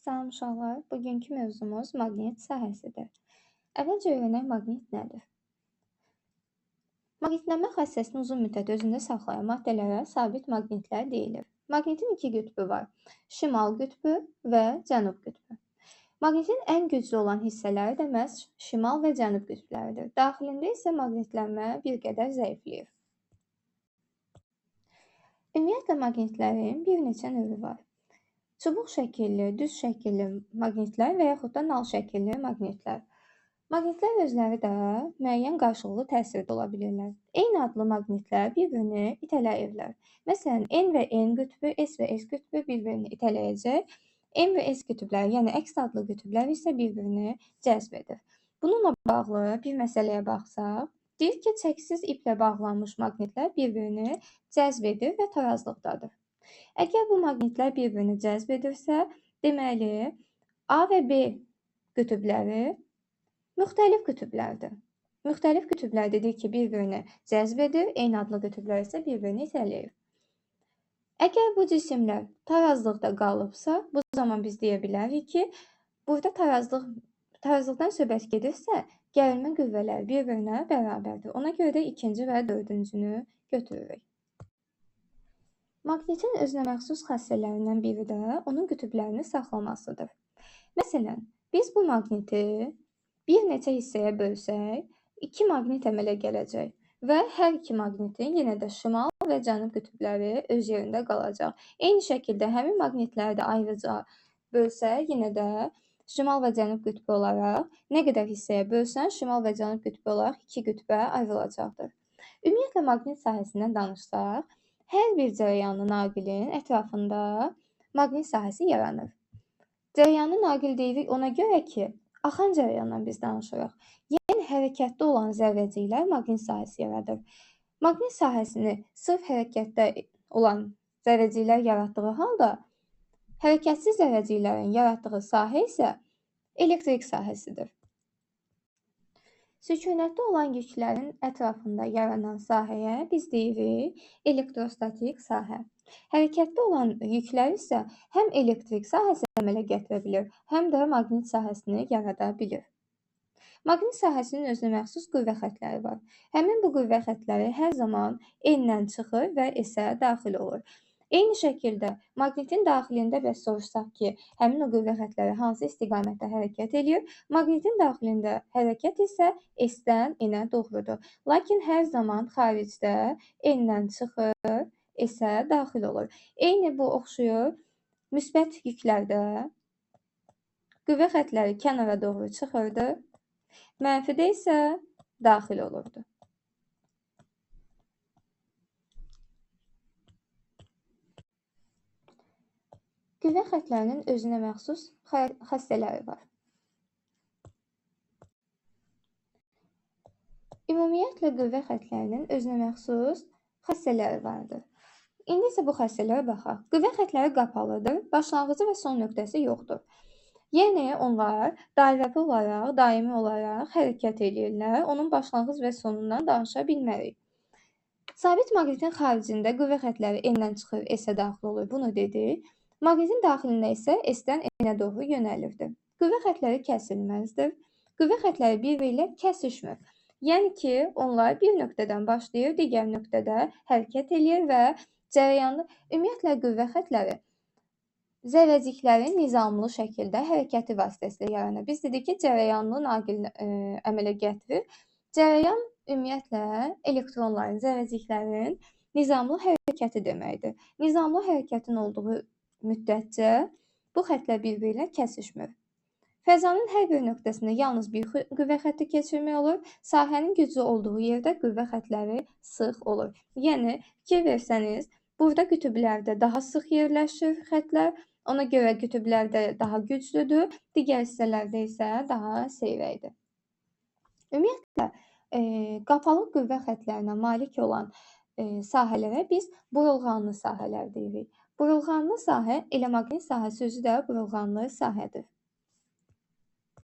Salam uşaqlar, bugünkü mövzumuz maqnit sahəsidir. Əvvəlcə öyrənək maqnit nədir? Maqnitlənmə xassəsini uzun müddət özündə saxlayan maddələrə sabit maqnitlər deyilir. Maqnitin iki qütbü var, şimal qütbü və cənub qütbü. Maqnitin ən güclü olan hissələri də məhz şimal və cənub qütbləridir. Daxilində isə maqnitlənmə bir qədər zəifləyir. Ümumiyyətlə maqnitlərin bir neçə növü var. Çubuq şəkilli, düz şəkilli maqnitlər və yaxud da nal şəkilli maqnitlər. Maqnitlər özləri də müəyyən qarşılıqlı təsirdə ola bilirlər. Eyni adlı maqnitlər bir-birini itələyirlər. Məsələn, N və N qütbü, S və S qütbü bir-birini itələyəcək. N və S qütbləri, yəni əks adlı qütblər isə bir-birini cəzb edir. Bununla bağlı bir məsələyə baxsaq, deyir ki, çəksiz iplə bağlanmış maqnitlər bir-birini cəzb edir və tarazlıqdadır. Əgər bu maqnitlər bir-birini cəzb edirsə, deməli, A və B qütbləri müxtəlif qütblərdir. Müxtəlif qütblər dedik ki, bir-birini cəzb edir, eyni adlı qütblər isə bir-birini itələyir. Əgər bu cisimlər tarazlıqda qalıbsa, bu zaman biz deyə bilərik ki, burada tarazlıqdan söhbət gedirsə, gərilmə qüvvələri bir-birinə bərabərdir. Ona görə də ikinci və dördüncünü götürürük. Maqnitin özünəməxsus xassələrindən biri də onun qütblərini saxlamasıdır. Məsələn, biz bu maqniti bir neçə hissəyə bölsək, iki maqnit əmələ gələcək və hər iki maqnitin yenə də şimal və cənub qütbləri öz yerində qalacaq. Eyni şəkildə həmin maqnitləri də ayrıca bölsək, yenə də şimal və cənub qütbü olaraq nə qədər hissəyə bölsən, şimal və cənub qütbü olaraq iki qütbə ayrılacaqdır. Ümumiyyətlə maqnit sahəsindən danışsaq, hər bir cərəyanlı naqilin ətrafında maqnit sahəsi yaranır. Cərəyanlı naqil deyirik ona görə ki, axan cərəyandan biz danışırıq. Yəni, hərəkətdə olan zərrəciklər maqnit sahəsi yaradır. Maqnit sahəsini sırf hərəkətdə olan zərrəciklər yaratdığı halda, hərəkətsiz zərrəciklərin yaratdığı sahə isə elektrik sahəsidir. Sükunətdə olan yüklərin ətrafında yaranan sahəyə biz deyirik elektrostatik sahə. Hərəkətdə olan yüklər isə həm elektrik sahəsi əmələ gətirə bilir, həm də maqnit sahəsini yarada bilir. Maqnit sahəsinin özünəməxsus qüvvə xəttləri var. Həmin bu qüvvə xəttləri hər zaman N-dən çıxır və S-ə daxil olur. Eyni şəkildə maqnitin daxilində bəs soruşsaq ki, həmin o qüvvə xəttləri hansı istiqamətdə hərəkət edir? Maqnitin daxilində hərəkət isə S-dən N-ə doğrudur. Lakin hər zaman xaricdə N-dən çıxır, S-ə daxil olur. Eyni bu oxşuyur müsbət yüklərdə qüvvə xəttləri kənara doğru çıxırdı, mənfidə isə daxil olurdu. Qüvvə xəttlərinin özünəməxsus xassələri var. Ümumiyyətlə, qüvvə xəttlərinin özünəməxsus xassələri vardır. İndi isə bu xassələrə baxaq. Qüvvə xəttləri qapalıdır, başlanğıcı və son nöqtəsi yoxdur. Yəni, onlar dairəvi olaraq, daimi olaraq hərəkət edirlər, onun başlanğıc və sonundan danışa bilmərik. Sabit maqnitin xaricində qüvvə xəttləri N-dən çıxır, S-ə daxil olur, bunu dedik. Maqnitin daxilində isə S-dən N-ə doğru yönəlirdi. Qüvvə xəttləri kəsilməzdir. Qüvvə xəttləri bir-biri ilə kəsişmir. Yəni ki, onlar bir nöqtədən başlayır, digər nöqtədə hərəkət edir və cərəyanlı, ümumiyyətlə qüvvə xəttləri zərrəciklərin nizamlı şəkildə hərəkəti vasitəsilə yaranır. Biz dedik ki, cərəyanlı naqil əmələ gətirir. Cərəyan ümumiyyətlə elektronların, zərrəciklərin nizamlı hərəkəti deməkdir. Nizamlı hərəkətin olduğu müddətcə bu xəttlər bir-biri ilə kəsişmir. Fəzanın hər bir nöqtəsində yalnız bir qüvvə xətti keçirmək olur. Sahənin güclü olduğu yerdə qüvvə xəttləri sıx olur. Yəni, fikir versəniz, burada qütblərdə daha sıx yerləşir xəttlər, ona görə qütblərdə daha güclüdür, digər hissələrdə isə daha seyrəkdir. Ümumiyyətlə, qapalı qüvvə xəttlərinə malik olan sahələrə biz burulğanlı sahələr deyirik. Burulğanlı sahə, elə maqnit sahəsi özü də burulğanlı sahədir.